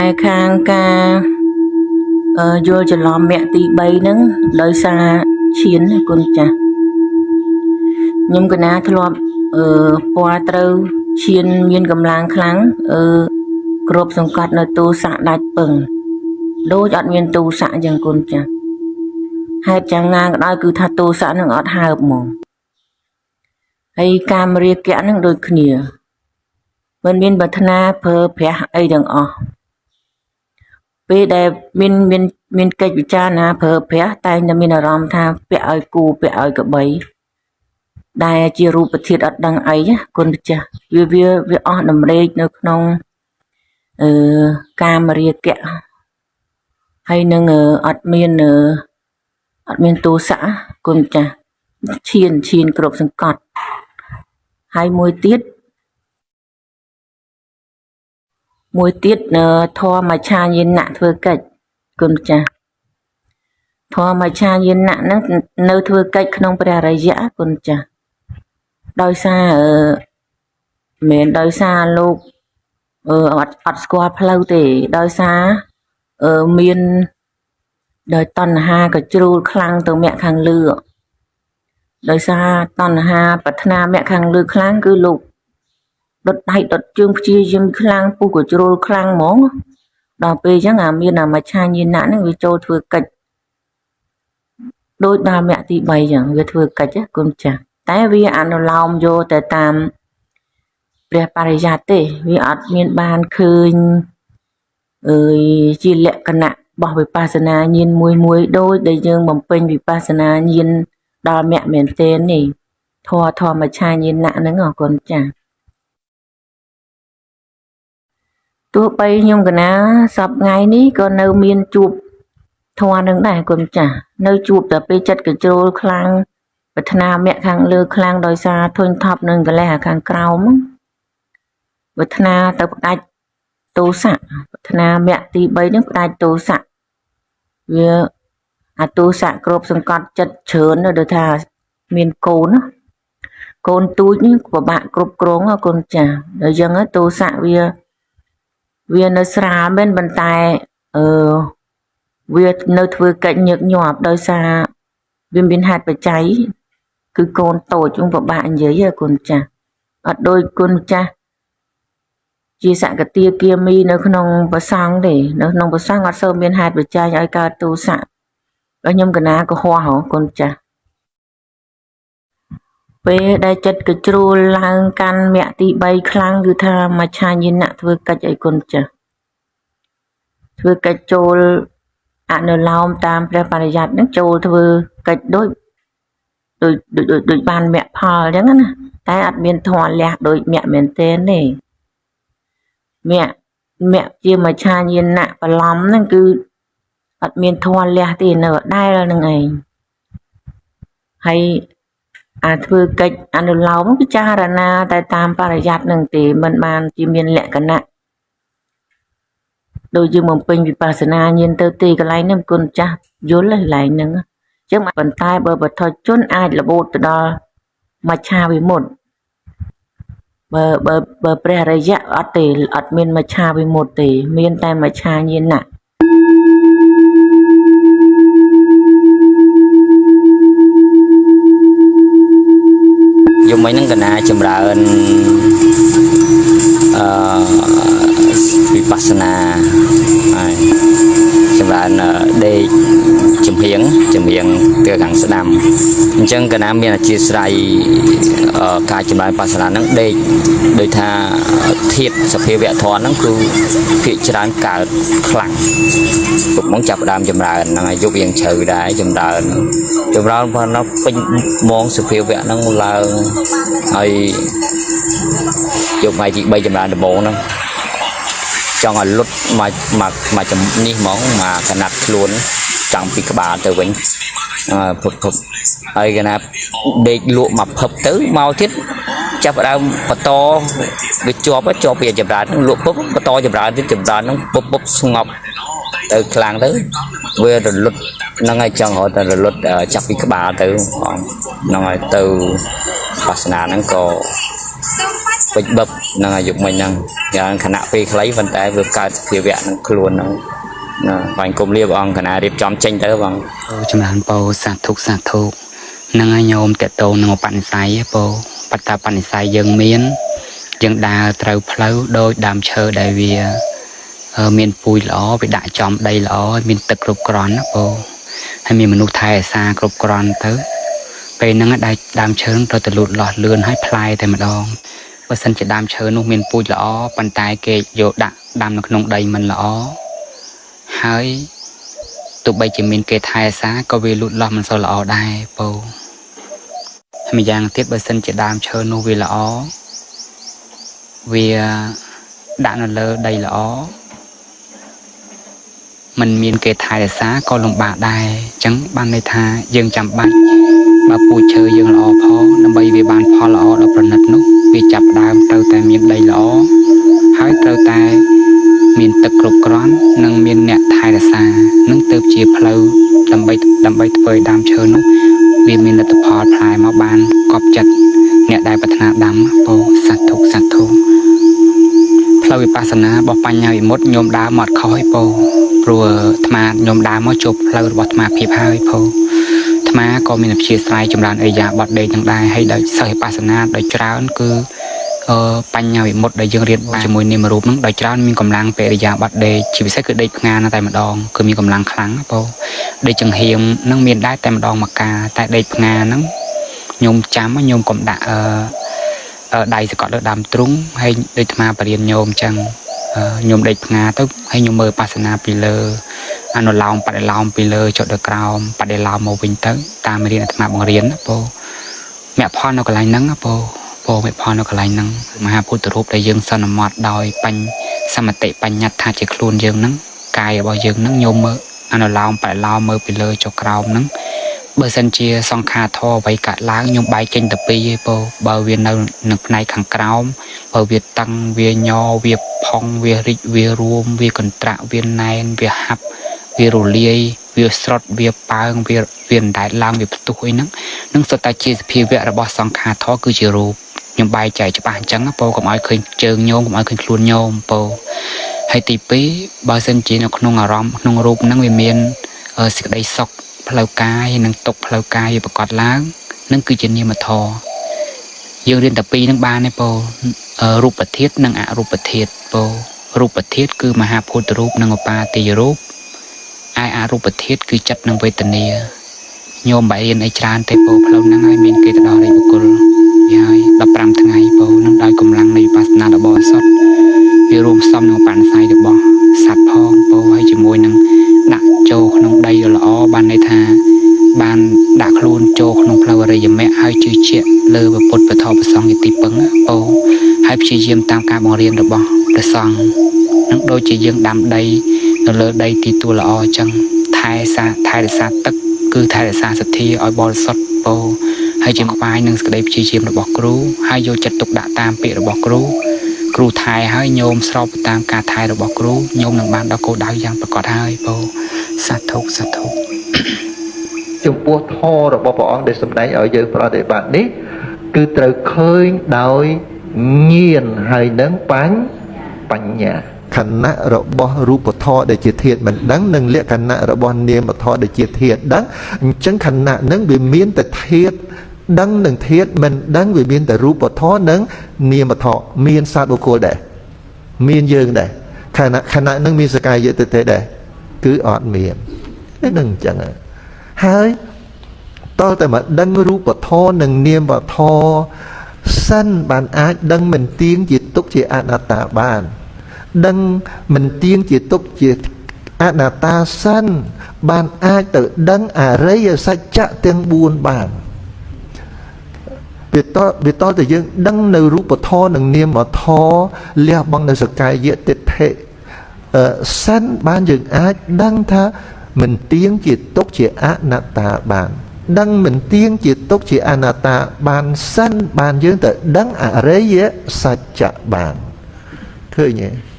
ឯខាងការយល់ច្រឡំមាក់ទី3ហ្នឹងដោយសារឈានគុណចាស់ខ្ញុំកណាធ្លាប់ពណ៌ត្រូវឈានមានកម្លាំងខ្លាំងគ្របសង្កត់នៅទូសាក់ដាច់ពឹងដូចអត់មានទូសាក់អញ្ចឹងគុណចាស់ហេតុយ៉ាងណាក៏ដោយគឺថាទូសាក់នឹងអត់ហើបហ្មងហើយកាមរាគៈហ្នឹងដូចគ្នាមិនមានប្រាថ្នាប្រើប្រាស់អីទាំងអស់ពេលដែលមានកិច្ចពិចារណាប្រើប្រាស់តែងតែមានអារម្មណ៍ថាពាក់ឲ្យគូពាក់ឲ្យកបីដែលជារូបធាតុអត់ដឹងអីគុណម្ចាស់វាអស់តម្រេកនៅក្នុងកាមរាគៈហើយនឹងអត់មានទោសៈគុណម្ចាស់ឈានគ្រប់សង្កត់ហើយមួយទៀតធម៌មច្ឆាយណៈធ្វើកិច្ចគុណម្ចាស់ធម៌មច្ឆាយណៈហ្នឹងនៅធ្វើកិច្ចក្នុងព្រះរិយៈគុណម្ចាស់ដោយសារមិនដោយសារលោកអត់ស្គាល់ផ្លូវទេដោយសារមានដោយតណ្ហាក៏ជ្រូលខ្លាំងទៅមគ្គខាងលើដោយសារតណ្ហាប្រាថ្នាមគ្គខាងលើខ្លាំងគឺលោកដុតដៃដុតជើងព្យាយាមខ្លាំងពុះក៏ជ្រុលខ្លាំងហ្មងដល់ពេលអញ្ចឹងមានមច្ឆាញណៈហ្នឹងវាចូលធ្វើកិច្ចដូចដល់មគ្គទី3អញ្ចឹងវាធ្វើកិច្ចគុណចាស់តែវាអនុលោមយកតែតាមព្រះបរិយត្តិទេវាអត់មានបានឃើញជាលក្ខណៈរបស់វិបស្សនាញាណមួយដូចដែលយើងបំពេញវិបស្សនាញាណដល់មគ្គមែនទេនេះធម៌មច្ឆាញណៈហ្នឹងអរគុណចាស់ទោះបីខ្ញុំកណាសប្ថ្ងៃនេះក៏នៅមានជួបធម៌នឹងដែរគុណចាស់នៅជួបតែពេលចិត្តកជ្រោលខ្លាំងប្រាថ្នាមគ្គខាងលើខ្លាំងដោយសារធុញថប់នឹងកិលេសខាងក្រោមប្រាថ្នាទៅផ្ដាច់ទោសៈប្រាថ្នាមគ្គទី3នឹងផ្ដាច់ទោសៈវាអាទោសៈគ្រប់សង្កត់ចិត្តច្រើនដូចថាមានកូនទូចនេះពិបាកគ្រប់គ្រងគុណចាស់ដល់អញ្ចឹងទោសៈវានៅស្រាលមែនប៉ុន្តែវានៅធ្វើកិច្ចញឹកញាប់ដោយសារវាមានហេតុបច្ច័យគឺកូនតូចពិបាកនិយាយគុណចាស់អត់ដូចគុណចាស់ជាសកតាគាមីនៅក្នុងប្រសង្ឃទេនៅក្នុងប្រសង្ឃអត់សូវមានហេតុបច្ច័យឲ្យកើតទោសៈហើយខ្ញុំកណាក៏ហោះគុណចាស់ពេលដែលចិត្តកជ្រួលឡើងកាន់មគ្គទី3ខ្លាំងគឺថាមច្ឆាយណៈធ្វើកិច្ចឲ្យគុណចាស់ធ្វើកិច្ចចូលអនុលោមតាមព្រះបរិយត្តិនឹងចូលធ្វើកិច្ចដូចបានមគ្គផលអញ្ចឹងណាតែអត់មានធម៌លះដូចមគ្គមែនទេមគ្គជាមច្ឆាយណៈបឡំហ្នឹងគឺអត់មានធម៌លះទេនៅដែលនឹងឯងហើយធ្វើកិច្ចអនុលោមពិចារណាតែតាមបរិយត្តិនឹងទេមិនបានជាមានលក្ខណៈដូចយើងបំពេញវិបស្សនាញាណទៅទីកន្លែងនេះគុណចាស់យល់កន្លែងហ្នឹងអញ្ចឹងប៉ុន្តែបើបឋិជនអាចរបូតទៅដល់មច្ឆាវិមុតតិបើព្រះរិយៈអត់ទេអត់មានមច្ឆាវិមុតតិទេមានតែមច្ឆាញាណយមមិញហ្នឹងកណាចម្រើនវិបស្សនាហើយចម្រើនដេកចំហៀងទៅខាងស្ដាំអញ្ចឹងកណាមានអធិស្ឋានការចម្រើនវិបស្សនាហ្នឹងដេកដោយថាធាតុសភាវៈធម៌ហ្នឹងគឺភាគច្រើនកើតខ្លាំងពុកមកចាប់ដើមចម្រើនហ្នឹងឲ្យយប់រៀងជ្រៅដែរចម្រើនប៉ុណ្ណោះពេញមងសភាវៈហ្នឹងឡើងហើយយប់ថ្ងៃទី3ចម្រើនដំបូងហ្នឹងចង់ឲ្យលុតមកនេះហ្មងមកកណាត់ខ្លួនចង់ពីក្បាលទៅវិញភពហើយកណាដេកលក់មកភពទៅមកទៀតចាប់ដើមបន្តវាជាប់ពីចម្រើនលក់ពុបបន្តចម្រើនទៀតចម្រើនហ្នឹងពុបស្ងប់ទៅខ្លាំងទៅវារលត់ហ្នឹងហើយចង់រត់តែរលត់ចាប់ពីក្បាលទៅហ្នឹងហើយទៅបាសនាហ្នឹងក៏ ពេចបឹបនឹងអាយុមិញហ្នឹងយ៉ាងខណៈពេលខ្លីប៉ុន្តែវាកើតភាវៈនឹងខ្លួនហ្នឹងណាបាញ់គុំលាបងកណារៀបចំចេញទៅបងចម្រើនពោសាធុនឹងឲ្យញោមតេតោនឹងបនិស័យពោបត្តាបនិស័យយើងមានយើងដើរត្រូវផ្លូវដោយដើមឈើដែលវាមានពូជល្អវាដាក់ចំដីល្អមានទឹកគ្រប់គ្រាន់ណាពោហើយមានមនុស្សថែអាសាគ្រប់គ្រាន់ទៅពេលហ្នឹងដែលដើមឈើទៅទៅលូតលាស់លឿនហើយផ្លែតែម្ដងបើសិនជាដើមឈើនោះមានពូជល្អប៉ុន្តែគេយកដាក់ដាំនៅក្នុងដីមិនល្អហើយទោះបីជាមានគេថែអាសាក៏វាលូតលាស់មិនសូវល្អដែរពោហើយម្យ៉ាងទៀតបើសិនជាដើមឈើនោះវាល្អវាដាក់នៅលើដីល្អมันមានគេថែរក្សាក៏លំបាកដែរអញ្ចឹងបានន័យថាយើងចាំបាច់បើពូជឈើយើងល្អផងដើម្បីវាបានផលល្អដល់ប្រណិតនោះវាចាប់ដើមត្រូវតែមានដីល្អហើយត្រូវតែមានទឹកគ្រប់គ្រាន់និងមានអ្នកថែរក្សានឹងទៅជាផ្លូវដើម្បីធ្វើឲ្យដើមឈើនោះវាមានលទ្ធផលផ្លែមកបានកប់ចិត្តអ្នកដែលប្រាថ្នាដាំពោសត្វទុកផ្លូវវិបស្សនារបស់បញ្ញាវិមុតញោមដើរមកអត់ខុសឯពោព្រោះអាត្មាញោមដើរមកជប់ផ្លូវរបស់អាត្មាភាពហើយពោអាត្មាក៏មានអព្យាស្រ័យចម្រើនអរិយាបថដេកទាំងដែរហើយដោយសិស្សវិបស្សនាដោយច្រើនគឺបញ្ញាវិមុតដែលយើងរៀនជាមួយនាមរូបហ្នឹងដោយច្រើនមានកម្លាំងពេលអរិយាបថដេកជាពិសេសគឺដេកផ្ងាតែម្ដងគឺមានកម្លាំងខ្លាំងពោដេកចង្ហៀមហ្នឹងមានដែរតែម្ដងមកការតែដេកផ្ងាហ្នឹងញោមចាំញោមកុំដាក់ដៃសកត់លើដើមទ្រូងហើយដូចអាត្មាបរៀនញោមអញ្ចឹងញោមដេកផ្ងាទៅហើយញោមមើលបាសនាពីលើអនុឡោមបដិឡោមពីលើចុះដល់ក្រោមបដិឡោមមកវិញទៅតាមរៀនអាត្មាបង្រៀនពោមគ្គផលនៅកន្លែងហ្នឹងពោមគ្គផលនៅកន្លែងហ្នឹងមហាពុទ្ធរូបដែលយើងសន្មត់ដោយសមតិបញ្ញត្តិថាជាខ្លួនយើងហ្នឹងកាយរបស់យើងហ្នឹងញោមមើលអនុឡោមបដិឡោមមើលពីលើចុះក្រោមហ្នឹងបើសិនជាសង្ខារធម៌អ្វីកាត់ឡើងខ្ញុំបែកចេញទៅពីរឯពោបើវានៅនឹងផ្នែកខាងក្រោមបើវាតឹងវាញ័រវាផុងវារីកវារួមវាកន្ត្រាក់វាណែនវាហាប់វារលាយវាស្រត់វាប៉ើងវាអណ្ដែតឡើងវាផ្ទុះអីហ្នឹងនឹងសុទ្ធតែជាសភាវៈរបស់សង្ខារធម៌គឺជារូបខ្ញុំបែកចែកច្បាស់អញ្ចឹងពោកុំឲ្យឃើញជើងញោមកុំឲ្យឃើញខ្លួនញោមពោហើយទី2បើសិនជានៅក្នុងអារម្មណ៍ក្នុងរូបហ្នឹងវាមានសេចក្តីសុខផ្លូវកាយនិងទុកផ្លូវកាយវាប្រកបឡើងនឹងគឺជានាមធម៌យើងរៀនតែពីរនឹងបានទេពោរូបធាតុនិងអរូបធាតុពោរូបធាតុគឺមហាភូតរូបនិងឧបាទាយរូបឯអរូបធាតុគឺចិត្តនិងវេទនាញោមបែររៀនអីច្រើនទេពោផ្លូវហ្នឹងហើយមានគេទៅដល់រាជបុគ្គលហើយ15ថ្ងៃពោនឹងដោយកម្លាំងនៃវិបស្សនារបស់អសត់វារួមផ្សំនឹងបញ្ញារបស់សត្វផងពោហើយជាមួយនឹងដាក់ចូលក្នុងដីល្អបានន័យថាបានដាក់ខ្លួនចូលក្នុងផ្លូវអរិយមគ្គហើយជឿជាក់លើពុទ្ធពធប្រសង្ឃជាទីពឹងពោហើយព្យាយាមតាមការបង្រៀនរបស់ព្រះសង្ឃនឹងដូចជាយើងដាំដីនៅលើដីទីទួលល្អអញ្ចឹងថែរក្សាទឹកគឺថែរក្សាសទ្ធាឲ្យបរិសុទ្ធពោហើយជាក្បាយនឹងសេចក្តីព្យាយាមរបស់គ្រូហើយយកចិត្តទុកដាក់តាមពាក្យរបស់គ្រូថែហើយញោមស្របតាមការថែរបស់គ្រូញោមនឹងបានដល់គោលដៅយ៉ាងប្រកបហើយពោសាធុចំពោះធម៌របស់ព្រះអង្គដែលសម្ដែងឲ្យយើងប្រតិបត្តិនេះគឺត្រូវឃើញដោយញាណហើយនឹងបញ្ញាខណៈរបស់រូបធម៌ដែលជាធាតុមិនដឹងនិងលក្ខណៈរបស់នាមធម៌ដែលជាធាតុដឹងអញ្ចឹងខណៈនឹងវាមានតែធាតុដឹងនិងធាតុមិនដឹងវាមានតែរូបធម៌និងនាមធម៌មានសត្វបុគ្គលដែរមានយើងដែរខណៈនឹងមានសកាយតិដែរគឺអត់មាននឹងអញ្ចឹងហើយតើតែមកដឹងរូបធម៌និងនាមធម៌សិនបានអាចដឹងមិនទៀងជាទុកជាអនត្តាបានដឹងមិនទៀងជាទុកជាអនត្តាសិនបានអាចទៅដឹងអរិយសច្ចៈទាំង4បានវាតតែយើងដឹងនៅរូបធម៌និងនាមធម៌លះបង់នៅសកាយតិដ្ឋិសិនបានយើងអាចដឹងថាមិនទៀងជាទុកជាអនត្តាបានដឹងមិនទៀងជាទុកជាអនត្តាបានសិនបានយើងទៅដឹងអរិយសច្ចៈបានឃើញទេ